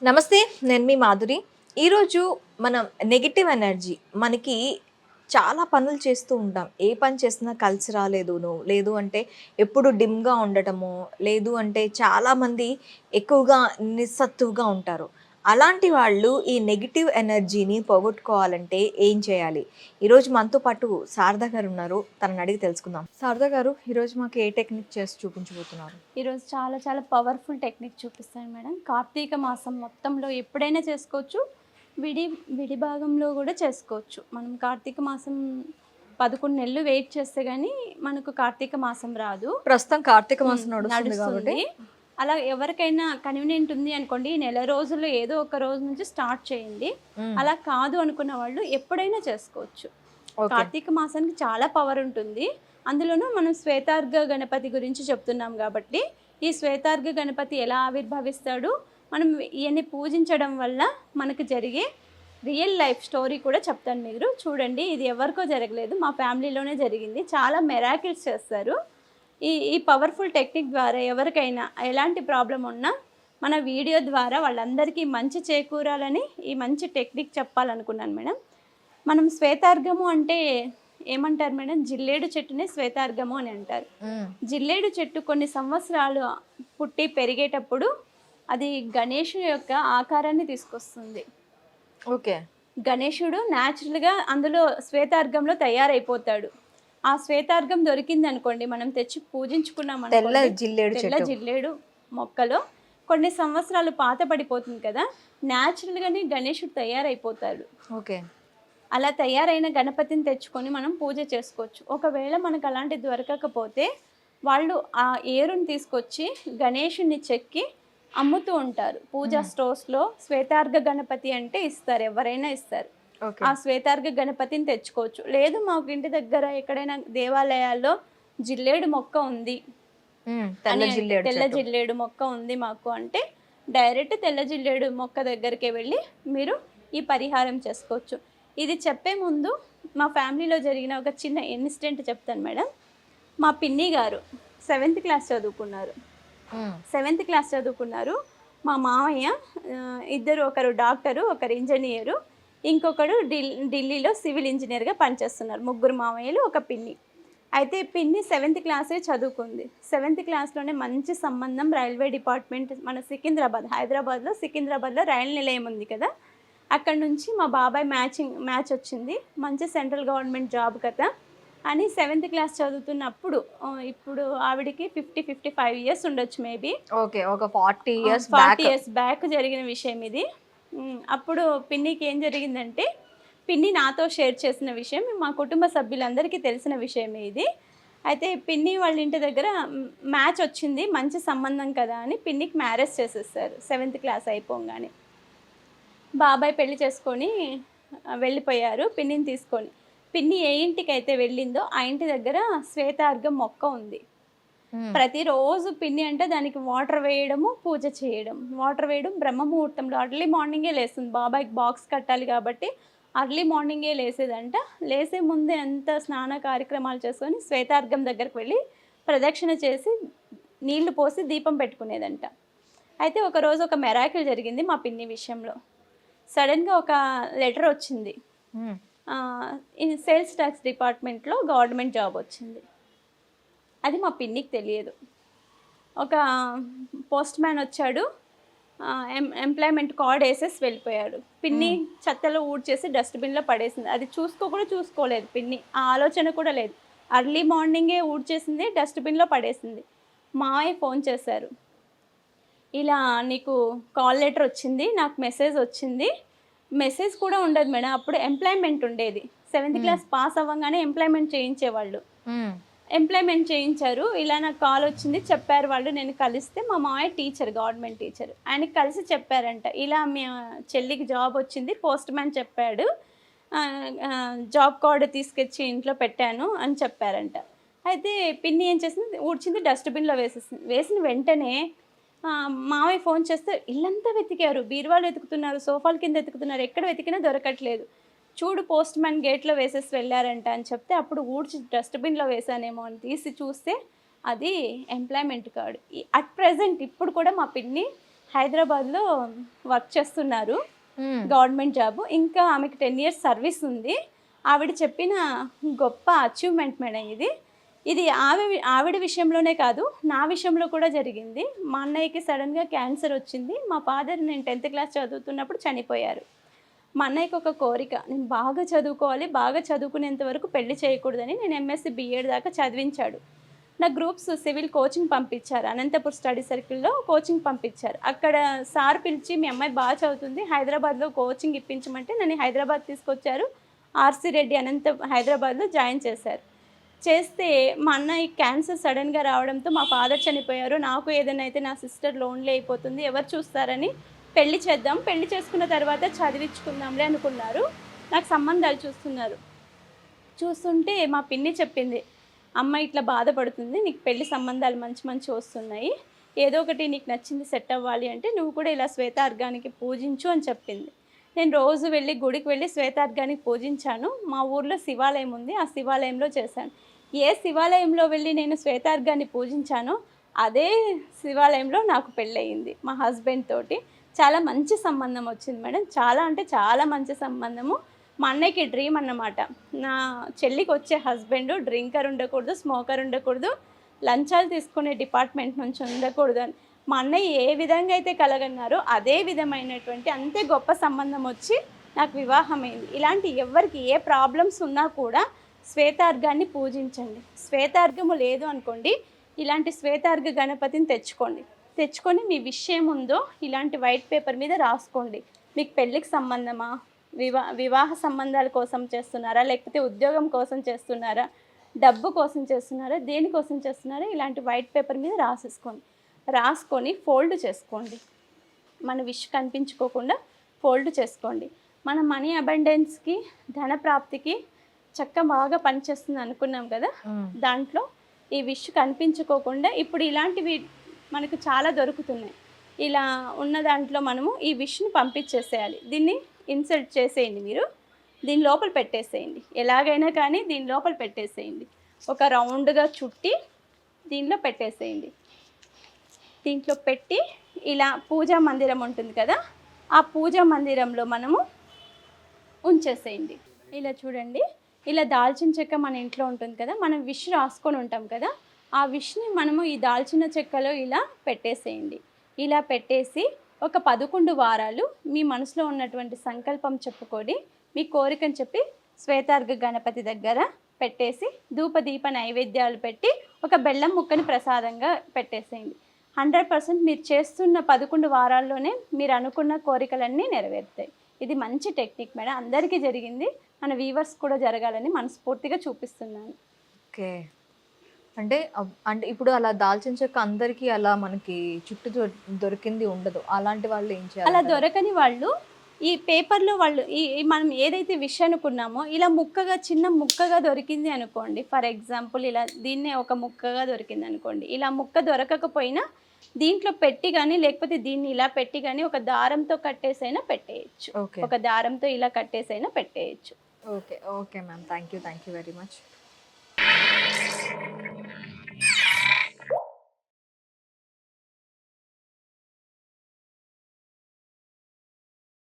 నమస్తే. నేను మీ మాధురి. ఈరోజు మనం నెగెటివ్ ఎనర్జీ మనకి చాలా పనులు చేస్తూ ఉంటాం. ఏ పని చేసినా కలిసి రాలేదునో, లేదు అంటే ఎప్పుడు డిమ్‌గా ఉండటమో, లేదు అంటే చాలామంది ఎక్కువగా నిస్సత్తువగా ఉంటారు. అలాంటి వాళ్ళు ఈ నెగెటివ్ ఎనర్జీని పోగొట్టుకోవాలంటే ఏం చేయాలి? ఈరోజు మనతో పాటు శారద గారున్నారు. తనని అడిగి తెలుసుకుందాం. శారద గారు, ఈరోజు మాకు ఏ టెక్నిక్ చేసి చూపించబోతున్నారు? ఈరోజు చాలా చాలా పవర్ఫుల్ టెక్నిక్ చూపిస్తాను మేడం. కార్తీక మాసం మొత్తంలో ఎప్పుడైనా చేసుకోవచ్చు. విడి విడి భాగంలో కూడా చేసుకోవచ్చు. మనం కార్తీక మాసం 11 నెలలు వెయిట్ చేస్తే గానీ మనకు కార్తీక మాసం రాదు. ప్రస్తుతం కార్తీక మాసం నడుస్తుంది కాబట్టి నడుస్తుంది. అలా ఎవరికైనా కన్వీనియంట్ ఉంది అనుకోండి, ఈ నెల రోజుల్లో ఏదో ఒక రోజు నుంచి స్టార్ట్ చేయండి. హ్మ్. అలా కాదు అనుకున్న వాళ్ళు ఎప్పుడైనా చేసుకోవచ్చు. ఓకే. కార్తీక మాసానికి చాలా పవర్ ఉంటుంది. అందులోనూ మనం శ్వేతార్ఘ గణపతి గురించి చెప్తున్నాం కాబట్టి, ఈ శ్వేతార్ఘ గణపతి ఎలా ఆవిర్భవిస్తాడు, మనం ఈయన్ని పూజించడం వల్ల మనకు జరిగే రియల్ లైఫ్ స్టోరీ కూడా చెప్తాను. మీరు చూడండి, ఇది ఎవరికో జరగలేదు, మా ఫ్యామిలీలోనే జరిగింది. చాలా మెరాకిల్స్ చేస్తారు. ఈ ఈ పవర్ఫుల్ టెక్నిక్ ద్వారా ఎవరికైనా ఎలాంటి ప్రాబ్లం ఉన్నా మన వీడియో ద్వారా వాళ్ళందరికీ మంచి చేకూరాలని ఈ మంచి టెక్నిక్ చెప్పాలనుకున్నాను మేడం. మనం శ్వేతార్ఘము అంటే ఏమంటారు మేడం? జిల్లేడు చెట్టునే శ్వేతార్ఘము అని అంటారు. హ్మ్. జిల్లేడు చెట్టు కొన్ని సంవత్సరాలు పుట్టి పెరిగేటప్పుడు అది గణేషుని యొక్క ఆకారాన్ని తీసుకొస్తుంది. ఓకే. గణేశుడు న్యాచురల్‌గా అందులో శ్వేతార్ఘంలో తయారైపోతాడు. ఆ శ్వేతార్ఘం దొరికిందనుకోండి, మనం తెచ్చి తెల్ల పూజించుకున్నామనుకోండి, జిల్లేడు తెల్ల చెట్టు. జిల్లేడు మొక్కలో కొన్ని సంవత్సరాలు పాత పడిపోతుంది కదా! న్యాచురల్‌గానే గణేశుడు తయారైపోతాడు. ఓకే. అలా తయారైన గణపతిని తెచ్చుకొని మనం పూజ చేసుకోవచ్చు. ఒకవేళ మనకు అలాంటిది దొరకకపోతే వాళ్ళు ఆ ఏరుని తీసుకొచ్చి గణేషుడిని చెక్కి అమ్ముతూ ఉంటారు. పూజా హ్మ్. స్టోర్స్‌లో శ్వేతార్ఘ గణపతి అంటే ఇస్తారు. ఎవరైనా ఇస్తారు. ఓకే. ఆ శ్వేతార్ఘ గణపతిని తెచ్చుకోవచ్చు. లేదు మాకు ఇంటి దగ్గర ఎక్కడైనా దేవాలయాల్లో జిల్లేడు మొక్క ఉంది హ్మ్. తెల్ల అని అంటే, జిల్లేడు తెల్ల చెట్టు. జిల్లేడు మొక్క ఉంది మాకు అంటే, డైరెక్ట్ తెల్ల జిల్లేడు మొక్క దగ్గరికే వెళ్ళి మీరు ఈ పరిహారం చేసుకోవచ్చు. ఇది చెప్పే ముందు మా ఫ్యామిలీలో జరిగిన ఒక చిన్న ఇన్సిడెంట్ చెప్తాను మేడం. మా పిన్ని గారు సెవెంత్ క్లాస్ చదువుకున్నారు. హ్మ్. సెవెంత్ క్లాస్ చదువుకున్నారు. మా మామయ్య ఇద్దరు, ఒకరు డాక్టరు, ఒకరు ఇంజినీరు, ఇంకొకడు ఢిల్లీలో సివిల్ ఇంజినీర్‌గా పనిచేస్తున్నారు. ముగ్గురు మామయ్యలు, ఒక పిన్ని. అయితే పిన్ని సెవెంత్ క్లాసే చదువుకుంది. సెవెంత్ క్లాస్‌లోనే మంచి సంబంధం రైల్వే డిపార్ట్‌మెంట్ మన సికింద్రాబాద్, హైదరాబాద్‌లో సికింద్రాబాద్‌లో రైలు నిలయం ఉంది కదా! అక్కడి నుంచి మా బాబాయ్ మ్యాచ్ వచ్చింది. మంచి సెంట్రల్ గవర్నమెంట్ జాబ్ కదా! అని సెవెంత్ క్లాస్ చదువుతున్నప్పుడు ఇప్పుడు ఆవిడకి 55 ఇయర్స్ ఉండొచ్చు మేబీ. ఓకే. ఒక 40 ఇయర్స్ 40 బ్యాక్. ఇయర్స్ బ్యాక్ జరిగిన విషయం ఇది. అప్పుడు పిన్నికి ఏం జరిగిందంటే, పిన్ని నాతో షేర్ చేసిన విషయం, మా కుటుంబ సభ్యులందరికీ తెలిసిన విషయమే ఇది. అయితే పిన్ని వాళ్ళ ఇంటి దగ్గర మ్యాచ్ వచ్చింది. మంచి సంబంధం కదా అని పిన్నికి మ్యారేజ్ చేసేసారు. సెవెంత్ క్లాస్ అయిపోంగానే. బాబాయ్ పెళ్లి చేసుకొని వెళ్ళిపోయారు పిన్నిని తీసుకొని. పిన్ని ఏ ఇంటికైతే వెళ్ళిందో ఆ ఇంటి దగ్గర శ్వేతార్ఘం మొక్క ఉంది. హ్మ్. ప్రతిరోజు పిన్ని అంటే దానికి వాటర్ వేయడము, పూజ చేయడం. వాటర్ వేయడం బ్రహ్మ ముహూర్తంలో అర్లీ మార్నింగే లేస్తుంది. బాబాయ్‌కి బాక్స్ కట్టాలి కాబట్టి అర్లీ మార్నింగే లేసేదంట. లేసే ముందే అంతా స్నాన కార్యక్రమాలు చేసుకొని శ్వేతార్ఘం దగ్గరికి వెళ్ళి ప్రదక్షిణ చేసి, నీళ్లు పోసి దీపం పెట్టుకునేదంట. అయితే ఒకరోజు ఒక మిరాకిల్ జరిగింది మా పిన్ని విషయంలో. సడెన్‌గా ఒక లెటర్ వచ్చింది. హ్మ్. ఇన్ సేల్స్ టాక్స్ డిపార్ట్‌మెంట్‌లో గవర్నమెంట్ జాబ్ వచ్చింది. అది మా పిన్నికి తెలియదు. ఒక పోస్ట్ మ్యాన్ వచ్చాడు. ఎంప్లాయ్‌మెంట్ కార్డ్ ఏసేసి వెళ్ళిపోయాడు. పిన్ని హ్మ్. చెత్తలో ఊడ్చేసి డస్ట్‌బిన్‌లో పడేసింది. అది కూడా చూసుకోలేదు పిన్ని. ఆ ఆలోచన కూడా లేదు. అర్లీ మార్నింగే ఊడ్చేసింది, డస్ట్‌బిన్‌లో పడేసింది. మావయ్య ఫోన్ చేశారు. ఇలా నీకు కాల్ లెటర్ వచ్చింది. నాకు మెసేజ్ వచ్చింది. మెసేజ్ కూడా ఉండదు మేడం. అప్పుడు ఎంప్లాయ్‌మెంట్ ఉండేది. Seventh hmm. క్లాస్ పాస్ అవ్వంగానే ఎంప్లాయ్‌మెంట్ చేయించేవాళ్ళు. హ్మ్. ఎంప్లాయ్‌మెంట్ చేయించారు. ఇలా నాకు కాలొచ్చింది చెప్పారు వాళ్ళు. నేను కలిస్తే మా మావయ్య టీచర్, గవర్నమెంట్ టీచర్. ఆయనకి కలిసి చెప్పారంట. ఇలా మీ చెల్లికి జాబొచ్చింది. పోస్ట్ మ్యాన్ చెప్పాడు. జాబ్ కార్డ్ తీసుకొచ్చి ఇంట్లో పెట్టాను అని చెప్పారంట. అయితే పిన్ని ఏం చేసింది, ఊడ్చింది, డస్ట్‌బిన్‌లో వేసేసింది. వేసిన వెంటనే మావయ్య ఫోన్ చేస్తే ఇల్లంతా వెతికారు. బీరువాలో వెతుకుతున్నారు, సోఫాల కింద వెతుకుతున్నారు. ఎక్కడ వెతికినా దొరకట్లేదు. చూడు పోస్ట్ మ్యాన్ గేట్‌లో వేసేసి వెళ్లారంట అని చెప్తే, అప్పుడు ఊడ్చి డస్ట్‌బిన్‌లో వేశానేమో అని తీసి చూస్తే అది ఎంప్లాయ్‌మెంట్ కార్డ్. అట్ ప్రెజెంట్ ఇప్పుడు కూడా మా పిన్ని హైదరాబాద్లో వర్క్ చేస్తున్నారు, గవర్నమెంట్ జాబ్. ఇంకా ఆమెకి 10 years సర్వీస్ ఉంది. ఆవిడ చెప్పిన గొప్ప అచీవ్మెంట్ మేడం ఇది. ఇది ఆవిడ విషయంలోనే కాదు, నా విషయంలో కూడా జరిగింది. మా అన్నయ్యకి సడన్గా క్యాన్సర్ వచ్చింది. మా ఫాదర్ నేను 10th క్లాస్ చదువుతున్నప్పుడు చనిపోయారు. మా అన్నయ్యకి ఒక కోరిక, నేను బాగా చదువుకోవాలి, బాగా చదువుకునేంత వరకు పెళ్లి చేయకూడదని. నేను ఎంఎస్సి బిఎడ్ దాకా చదివించాడు. నా గ్రూప్స్ సివిల్ కోచింగ్ పంపించారు, అనంతపూర్ స్టడీ సర్కిల్లో కోచింగ్ పంపించారు. అక్కడ సార్ పిలిచి మీ అమ్మాయి బాగా చదువుతుంది, హైదరాబాద్లో కోచింగ్ ఇప్పించమంటే నన్ను హైదరాబాద్ తీసుకొచ్చారు. ఆర్సి రెడ్డి హైదరాబాద్లో జాయిన్ చేశారు. చేస్తే మా అన్నయ్య క్యాన్సర్ సడన్గా రావడంతో మా ఫాదర్ చనిపోయారు. నాకు ఏదైనా అయితే నా సిస్టర్ లోన్లీ అయిపోతుంది, ఎవరు చూస్తారని పెళ్లి చేద్దాం, పెళ్లి చేసుకున్న తర్వాత చదివించుకుందాంలే అనుకున్నారు. నాకు సంబంధాలు చూస్తుంటే మా పిన్ని చెప్పింది, అమ్మ ఇట్లా బాధపడుతుంది, నీకు పెళ్లి సంబంధాలు మంచి మంచి వస్తున్నాయి, ఏదో ఒకటి నీకు నచ్చింది సెట్ అవ్వాలి అంటే నువ్వు కూడా ఇలా శ్వేతార్గానికి పూజించు అని చెప్పింది. నేను రోజు వెళ్ళి గుడికి వెళ్ళి శ్వేతార్గానికి పూజించాను. మా ఊర్లో శివాలయం ఉంది, ఆ శివాలయంలో చేశాను. ఏ శివాలయంలో వెళ్ళి నేను శ్వేతార్గాన్ని పూజించానో అదే శివాలయంలో నాకు పెళ్ళయింది మా హస్బెండ్ తోటి. చాలా మంచి సంబంధం వచ్చింది మేడం, చాలా అంటే చాలా మంచి సంబంధము. మా అన్నయ్యకి డ్రీమ్ అన్నమాట, నా చెల్లికి వచ్చే హస్బెండ్ డ్రింకర్ ఉండకూడదు, స్మోకర్ ఉండకూడదు, లంచాలు తీసుకునే డిపార్ట్మెంట్ నుంచి ఉండకూడదు అని. మా అన్నయ్య ఏ విధంగా అయితే కలగన్నారో అదే విధమైనటువంటి అంతే గొప్ప సంబంధం వచ్చి నాకు వివాహమైంది. ఇలాంటి ఎవరికి ఏ ప్రాబ్లమ్స్ ఉన్నా కూడా శ్వేతార్గాన్ని పూజించండి. శ్వేతార్గము లేదు అనుకోండి, ఇలాంటి శ్వేతార్గ గణపతిని తెచ్చుకొని మీ విషయం ఉందో ఇలాంటి వైట్ పేపర్ మీద రాసుకోండి. మీకు పెళ్ళికి సంబంధమా, వివాహ సంబంధాల కోసం చేస్తున్నారా, లేకపోతే ఉద్యోగం కోసం చేస్తున్నారా, డబ్బు కోసం చేస్తున్నారా, దేనికోసం చేస్తున్నారా, ఇలాంటి వైట్ పేపర్ మీద రాసుకొని ఫోల్డ్ చేసుకోండి. మన విష్ కనిపించుకోకుండా ఫోల్డ్ చేసుకోండి. మన మనీ అబండెన్స్కి, ధన ప్రాప్తికి బాగా పనిచేస్తుంది అనుకున్నాం కదా, దాంట్లో ఈ విష్ కనిపించుకోకుండా ఇప్పుడు ఇలాంటివి మనకు చాలా దొరుకుతున్నాయి. ఇలా ఉన్న దాంట్లో మనము ఈ విష్ని పంపించేసేయాలి. దీన్ని ఇన్సర్ట్ చేసేయండి, మీరు దీని లోపల పెట్టేసేయండి, ఎలాగైనా కానీ దీని లోపల పెట్టేసేయండి. ఒక రౌండ్గా చుట్టి దీనిలో పెట్టేసేయండి. దీంట్లో పెట్టి ఇలా పూజా మందిరం ఉంటుంది కదా, ఆ పూజా మందిరంలో మనము ఉంచేసేయండి. ఇలా చూడండి, ఇలా దాల్చిన చెక్క మన ఇంట్లో ఉంటుంది కదా, మనం విష్ రాసుకొని ఉంటాం కదా, ఆ విష్ని మనము ఈ దాల్చిన చెక్కలో ఇలా పెట్టేసేయండి. ఇలా పెట్టేసి ఒక 11 వారాలు మీ మనసులో ఉన్నటువంటి సంకల్పం చెప్పుకొని మీ కోరికను చెప్పి శ్వేతార్గ గణపతి దగ్గర పెట్టేసి ధూపదీప నైవేద్యాలు పెట్టి ఒక బెల్లం ముక్కని ప్రసాదంగా పెట్టేసేయండి. 100% మీరు చేస్తున్న 11 వారాల్లోనే మీరు అనుకున్న కోరికలన్నీ నెరవేరుతాయి. ఇది మంచి టెక్నిక్ మేడం, అందరికీ జరిగింది, మన వీవర్స్ కూడా జరగాలని మనస్ఫూర్తిగా చూపిస్తున్నాను. ఓకే, అంటే ఇప్పుడు అలా దాల్చిన చెక్క అందరికీ అలా మనకి చుట్టూ దొరికింది ఉండదు, అలాంటి వాళ్ళు ఏం చేయాలి? అలా దొరకని వాళ్ళు ఈ పేపర్లో మనం ఏదైతే విష్ అనుకున్నామో ఇలా చిన్న ముక్కగా దొరికింది అనుకోండి. ఫర్ ఎగ్జాంపుల్ ఇలా దీన్నే ఒక ముక్కగా దొరికింది అనుకోండి. ఇలా ముక్క దొరకకపోయినా దీంట్లో పెట్టి కానీ, లేకపోతే దీన్ని ఇలా పెట్టి కానీ ఒక దారంతో కట్టేసైనా పెట్టేయచ్చు. ఒక దారంతో ఇలా కట్టేసైనా పెట్టేయచ్చు. Okay ma'am, thank you very much.